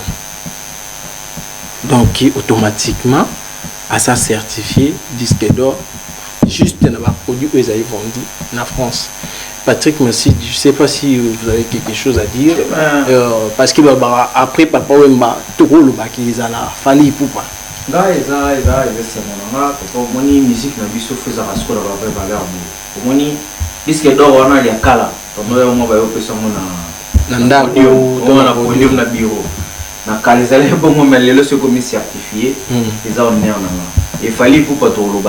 donc automatiquement à ça certifié disque d'or juste dans un produit où ils avaient vendu en France. Patrick, merci. Je ne sais pas si vous avez quelque chose à dire. Parce que après, papa, tout le monde qui est là, fallait pour pas. Musique na biso faisait à ce qu'on va faire valeur. Moni disque d'or on a ya kala. Comme on va opérer mon na podium na bureau. Na kala zale bon mais le ce comme certifié. Ils ont né en il fallait pour pas tout le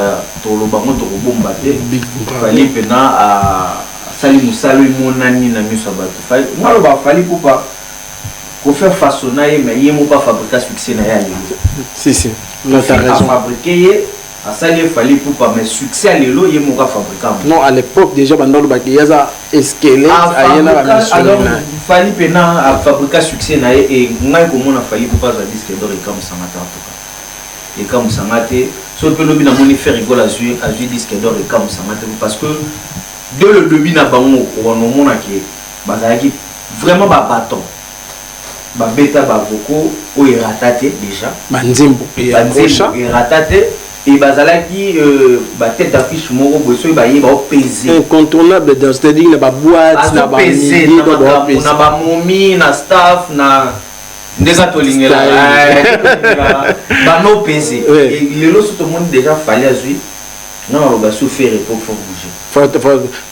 banc de bombarder il fallait maintenant à salim salut mon ami na mieux sabat moi le fallait pour pas pour faire façonner mais il m'a pas fabriquer succès na yali si tu as raison fabriquer à ça il fallait pour pas mais succès à l'élo il m'a pas fabriquer non à l'époque déjà pendant le bac il y a ça escalé alors il fallait maintenant à fabriquer succès na et moi comment on a fallu pour pas à disque d'or et comme ça m'a et comme ça m'a été sur le lobby n'a mon faire rigole à jouer disque d'or et comme ça m'a été parce que dès le début n'a pas on a qui bazaki vraiment ba bâton ba bêta ba vocaux ou est rataté déjà manzimbo et rataté et bazalaki ba tête d'affiche moko bosso ba yeba peser incontournable dans c'est-à-dire na ba boîte na ba peser na ba momi na staff na déjà tolingela bano pesé et les lots tout le monde déjà fallait jouer non on va souffrir pour bouger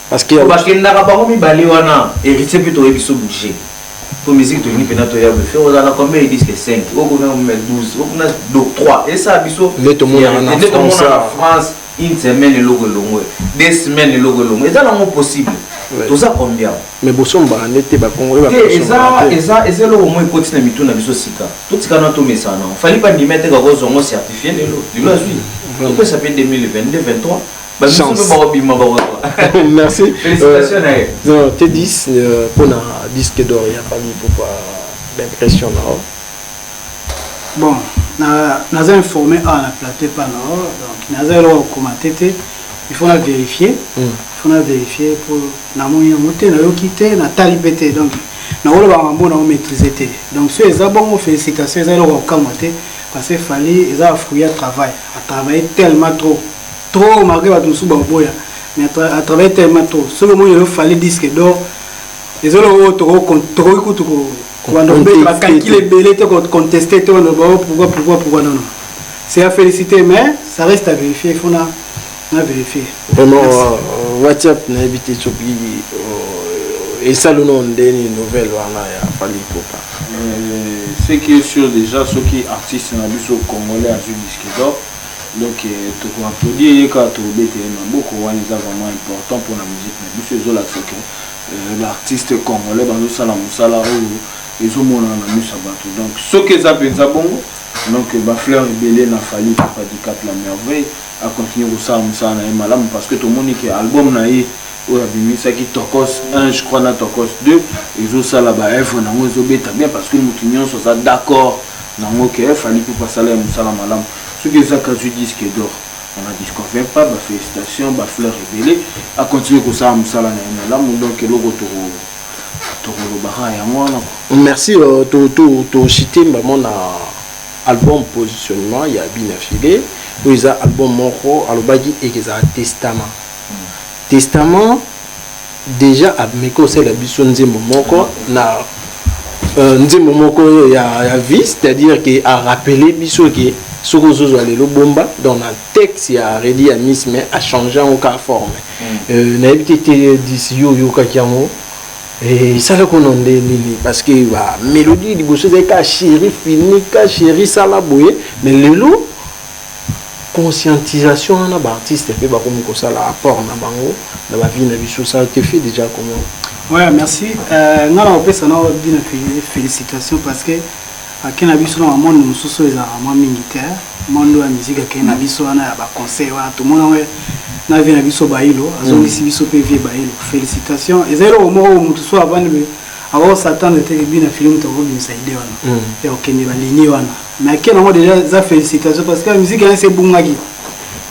parce que parce que ndaka ba mi bali wana héritier plutôt ebiso bouger pour musique de ni penato ya be faire on a combien ils disent que 5 on a 12 on a donc 3 et ça biso le tout le monde en France une semaine le logo longo 2 semaines le logo longo et ça non possible tout ça combien mais bosomba n'était pas congolais et ça le au moins continue mitu na biso sika tout ça na to mesa non fallait pas ni mettre ko zongo certifié le lo azui donc ça fait 2022 23 bah merci félicitations non te 10 pour un disque d'or il y a pas mis pour l'impression là bon nous a informé à la plateau pas non donc nous allons commenter il faut vérifier. Il faut vérifier pour la moyenne montée, na yo quitter, na talibete donc na wolo ba mambo na maîtriser. Donc ce eza bon félicitations eza le kamate parce que fallait eza fruit à travailler tellement trop malgré ba tout ba boya mais à travailler tellement trop. Ce moment il fallait disque d'or les autres trop quand on va calculer belé te contester toi pourquoi non. C'est à féliciter mais ça reste à vérifier, il faut vérifier. Vraiment WhatsApp n'a évité Tsopi et ça le nom des nouvelles voilà il a fallu pas. Ce qui est sûr déjà ceux qui artistes na biso congolais à ce disque d'or donc tout pour applaudir quand tout bête beaucoup on est vraiment important pour la musique mais biso zo la que l'artiste congolais dans sala musala ou ils ont mon na musa bato donc ce que ça pensa bongo donc ba fleur belé n'a fallu pas du cap la merveille à continuer au ça musala na malam parce que tout le monde qui album na yi ou la bimisa qui tokos 1 je crois na tokos 2 ils ont ça là-bas ils ont bêta bien parce que nous tenions sur ça d'accord non ok il fallait pour passer là musala malam ce que ça quand tu dis disque d'or on a dit qu'on fait pas bah félicitations bah fleur révélée à continuer comme ça musala na malam donc le retour merci to cité mon album positionnement il y a bien affilé où ils a album moko alobagi et qu'ils a testament déjà à meko c'est la biso nzembo moko na nzembo moko ya vie c'est-à-dire que a rappelé biso que soko zozo ale lo bomba dans un texte il a redit à Miss mais a changé en cas forme na évité d'ici yo kakiamo et ça le qu'on nini parce que la mélodie du bosso c'est ka chéri fini ka chéri ça la boye mais le lot conscientisation na ba artiste pe ba comme ko ça la apport na bango na ba vie na biso ça te fait déjà comment ouais merci ngala opesa na bien félicitations parce que akena biso na monde mususu eza vraiment militaire monde wa musique akena biso na ba conseil wa tout monde na vie na biso bailo azongisi biso pe vie bailo félicitations ezelo mo mutu so abandi avant s'attendre te bien film to ko bisa idée wana et okende ba ligne wana mais akena mo déjà za félicitations parce que la musique c'est bungaki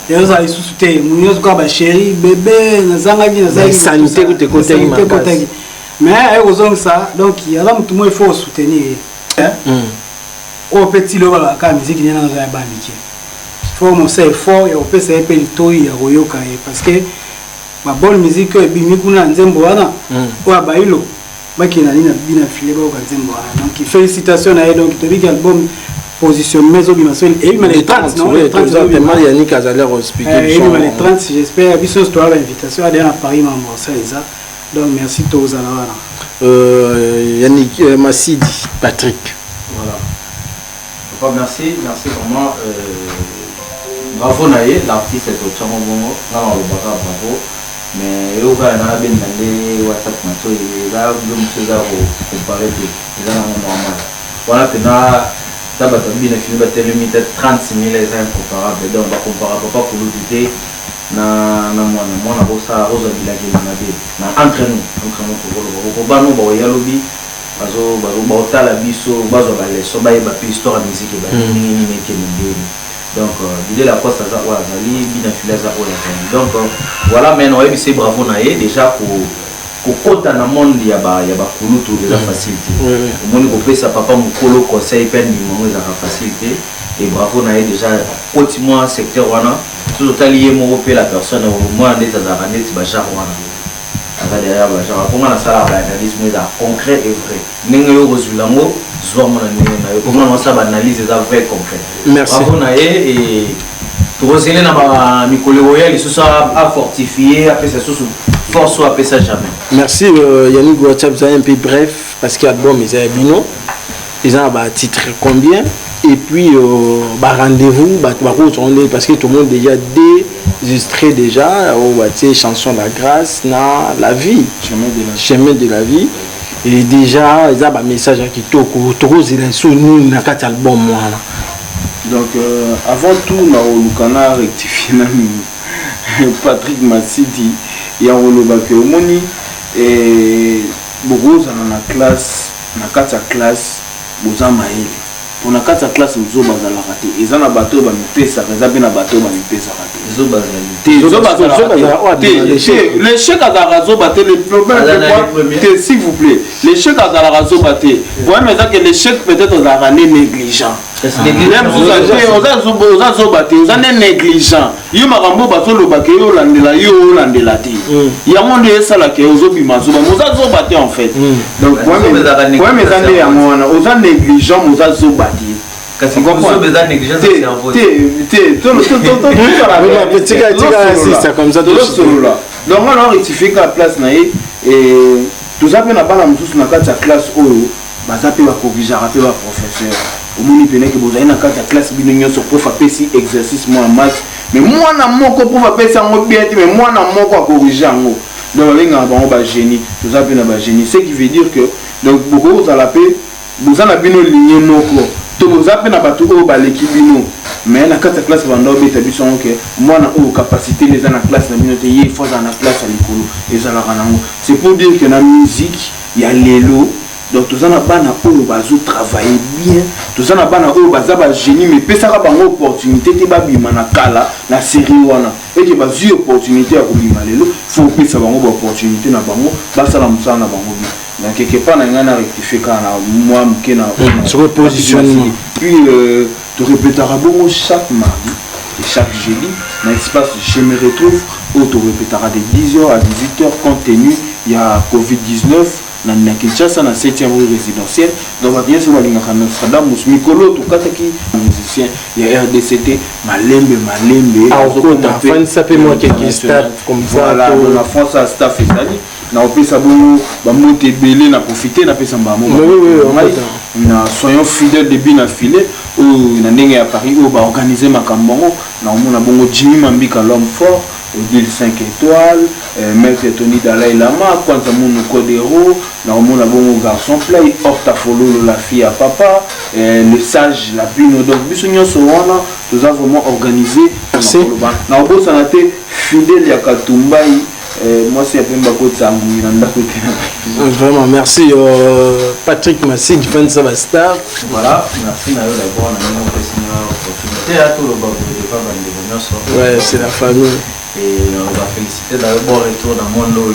et ça les sous-souté munyo ko ba chéri bébé na zangaki sanité ko te côté mais ay ozong ça donc il y a là mutu mo il faut soutenir au petit le voilà ka musique ni na za ba miki faut mon c'est fort et on peut se appeler toi ya royoka parce que ma bonne musique et bimi kuna nzembo wana wa bailo bakina nina bina filé ba ka nzembo wana donc félicitations à donc to big album position maison bima seul et il les 30 non les 30 Yannick Azaler expliquer et il les 30 j'espère biso toi l'invitation à à Paris membre ça ça donc merci tous à la Yannick Massidi Patrick voilà merci vraiment bravo naïe l'artiste est au chamo bongo na le baka bravo mais yo ka na ben ndé WhatsApp na to eza donc cela comparer de eza na normal voilà que na tabata bien fini ba limité 30000 les incomparables donc on comparable pas pour l'autorité na mona bosa rosa bilagi na be na entre nous ko ba no ba ya lobi bazo tala biso bazo ba leso ba ba histoire musique ba ni ke donc l'idée la poste ça ouais zali bien filé ça ouais donc voilà maintenant on c'est bravo naé déjà pour kota na monde ya ba kulutu déjà facilité au monde ko pesa papa mukolo conseil peine ni mo za facilité et bravo naé déjà continuer secteur wana tout lié mo pe la personne au moins des azarandets ba genre wana ala derrière ba genre comment la sala ba analyse mais concret et vrai ninga yo rezulango comment ça va analyser ça vrai concret merci bravo naé et Rosélé n'a pas Mikolo Royal, ils se sont fortifiés, après ça sous force ou après ça jamais. Merci Yannick WhatsApp, vous avez un peu bref parce qu'il y a l'album, ils ont un bino, ils ont un titre combien et puis rendez-vous, parce que tout le monde déjà déregistré déjà, chanson de la grâce, la vie, chemin de la vie. Et déjà, ils ont un message qui est album. Donc, avant tout, on a rectifié Patrick Massidi, il y a un moni et beaucoup dans la classe, dans la classe, vous avez pour la classe, vous avez raté. Ils ont un bateau, ils ont un bateau, ils ont un l'échec à la raison batté le problème s'il vous plaît l'échec à la raison batté vous voyez maintenant que l'échec peut-être aux arrêts négligents même vous êtes négligent yo makambo bato lo baké yo landela ti ya monde ça là que aux obimazo vous êtes batté en fait donc ouais mais ça est aux négligent vous êtes batté kasi comprendre besoin négligence de cerveau comme ça donc on a rectifié la place na et tout ça peut na pas la mususu na kati ya classe oyo baza pe ba corriger rapper ba professeur au moni pene que vous avez na kati ya classe bino nyonso prof apesi exercice moi maths mais moi na moko prof apesi ngo bien mais moi na moko a corriger ngo donc lenga ba génie tout ça peut na ba génie ce qui veut dire que donc beaucoup za la paix vous en avez bino ligne moko vous avez na bato o baleki bino mais na kata classe bando beta biso que moi na o capacité les en classe na bino te y faut dans la classe à l'école et ça la ranango c'est pour dire que la musique il y a l'élo donc tout ça na bana o bazo travailler bien tout ça na bana o baza ba génie mais pesa ka bango opportunité te ba bima na kala na série wana et que bazo opportunité à ko bima lelo faut pesa bango opportunité na bango ba sala musala na bango bien donc quelque part on a rectifié quand moi sur le positionnement puis tu répéteras beaucoup chaque mardi et chaque jeudi dans l'espace je me retrouve où tu répéteras de 10h à 18h compte tenu il y a Covid-19 na Kinshasa na 7e rue résidentielle donc va bien sur la ligne Amsterdam Mikolo tout kataki musicien il y a RDCT Malembe enfin ça peut moi quelques stades comme ça la France a staff et ça na opesa bongo bamote ebele na profiter na pesa mbamo na soyons fidèles de bien affilés ou na ndenge ya Paris ou ba organiser makambo na omona bongo Jimmy Mambika l'homme fort Odile 5 étoiles Maître Tony Dalai Lama Kwanza Mounou Kodero na omona bongo garçon play Horta Fololo la fille à papa le sage la bino donc biso nyonso wana nous avons vraiment organisé na obosa na te fidèle ya Katumbai. Moi c'est un peu vraiment merci Patrick Massi du fan Savastar voilà merci d'abord ouais c'est la famille et on va féliciter d'abord retour dans mon lot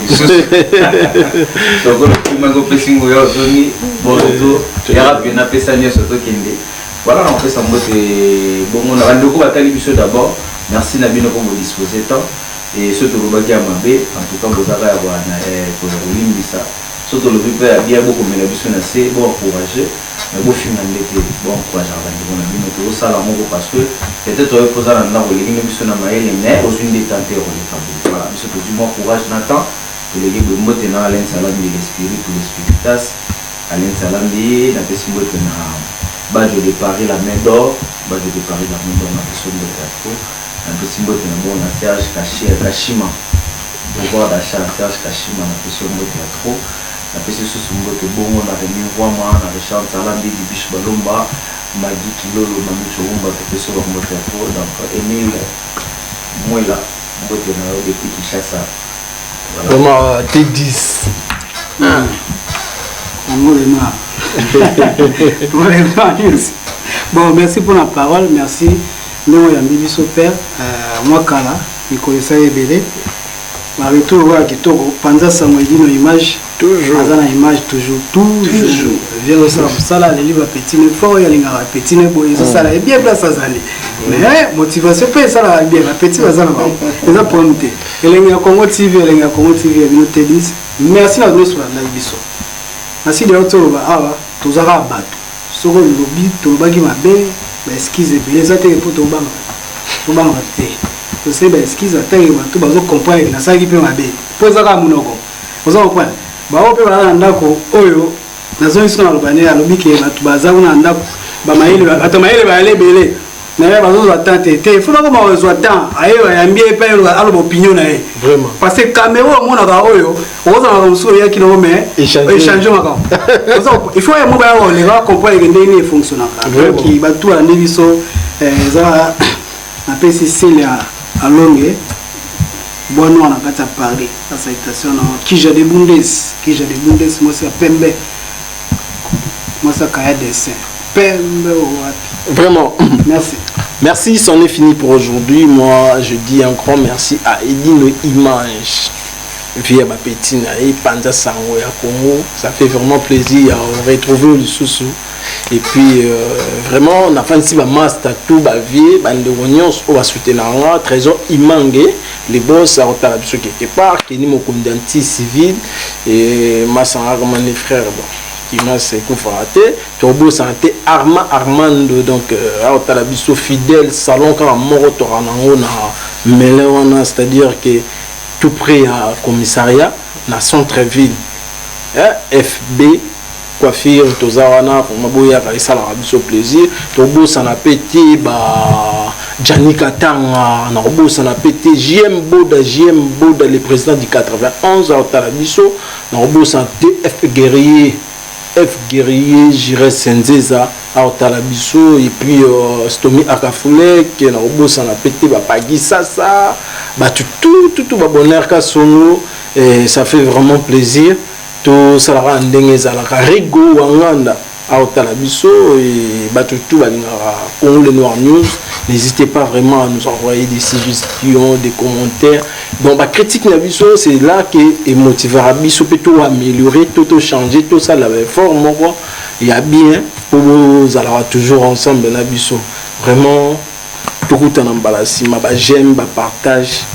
donc le premier pressing où il bon retour il y a bien appelé ça surtout Kende voilà on fait ça bon on a rendu compte à d'abord merci Nabino pour vous disposer temps et surtout le bac à Mabé, en tout cas, vous avez à voir pour le Limbisa. Surtout le peuple a bien beaucoup, mais la mission est assez bon encouragé. Mais bon, finalement, bon courage à la vie. Nous ça la mot parce que peut-être on va poser un an où les missions à Maël mais aux une détente au voilà, surtout du bon courage Nathan. Que les gars de maintenant Alain Salami les spirites ou les spiritas. Alain Salami, la personne qui na badge de Paris la main d'or, badge de Paris la main d'or, la personne de théâtre. Un petit mot de bon Serge Kashima pouvoir d'achat Serge Kashima na question de théâtre la question sur son mot de bon on a remis voir moi on a Richard Salambi du Biche Balomba Madi Kilolo Mamucho Umba la question de théâtre donc Emile moi là mot de na depuis Kinshasa vraiment T10 bon merci pour la parole merci. Nous avons mis au père, moi Kala, il connaissait les bébés. Ma retour à Kitoko, pendant ça, moi, il y a une image, toujours. Une image, toujours. Viens au ça là, les livres petits, mais fort, il y a les petits, mais ça là, bien place à Zali. Mais motivation, ça là, bien, la petite, ça là, les apprenti. Et les gars, comment TV, les gars, comment TV, ils nous disent, merci à nous sur la live. Merci de retour, tous à rabattre. Sur le lobby, tout le bagage m'a bien. Esquisse les attaques pour ton banc. Ton banc je sais, esquisse attaque, tout le monde comprend que la salle qui peut m'aber. Pour ça, à mon ogo. Vous en comprenez? Bah, on peut aller en d'accord. Oyo, la zone sur le bannière, le bic et la tubaza, on a un d'accord. Bah, maïle va aller belé. Mais là, on va tenter. Il faut pas qu'on soit temps. Ailleurs, il y a un bien payé à l'opinion. Vraiment. Parce que Caméroun, on a Oyo, on va dans le sourire qui nous met. Échanger encore. Il faut que les gens comprennent que les fonctionnent. Qui va tout à l'éviso. Ça a PCC à longue. Bon, on a pas parlé. La citation. Qui j'ai des bundes. Moi, c'est Pembe. Moi, c'est Kaya Dessin. Pembe. Vraiment. Merci. Merci, c'en est fini pour aujourd'hui. Moi, je dis un grand merci à Edino Image via ma petite naïe Panda Sango à Congo. Ça fait vraiment plaisir à retrouver le sous-sous. Et puis, vraiment, on a fait ici ma master tout bavier, bande de oignons, on va soutenir un trésor immense. Les boss à Otalabso quelque part, qui est mon condanti civil et ma sangue, mes frères. Qui m'a c'est confronté Turbo santé Armando donc à Otalabiso fidèle salon quand mort toranango na melewana c'est-à-dire que tout près à commissariat na centre-ville FB coiffure tozawana pour maboya ka sala biso plaisir Turbo sana pété ba Janika Tanga na Turbo sana pété JM Boda le président du 91 à Otalabiso na Turbo santé F guerrier Jire Senzeza à Otalabiso et puis Stomi Akafule qui est au ça n'a pété ba pagi ça bah tout ba bonheur ka sono et ça fait vraiment plaisir tout ça la ndenge za la rigo wanganda à Otalabiso et bah tout ba Congo le Noir News. N'hésitez pas vraiment à nous envoyer des suggestions, des commentaires. Bon, bah, critique Nabiso, c'est là que motivera Biso peut tout améliorer, tout changer, tout ça, la forme, il y a bien pour vous aller toujours ensemble Nabiso. Vraiment, tout le temps, j'aime, partage.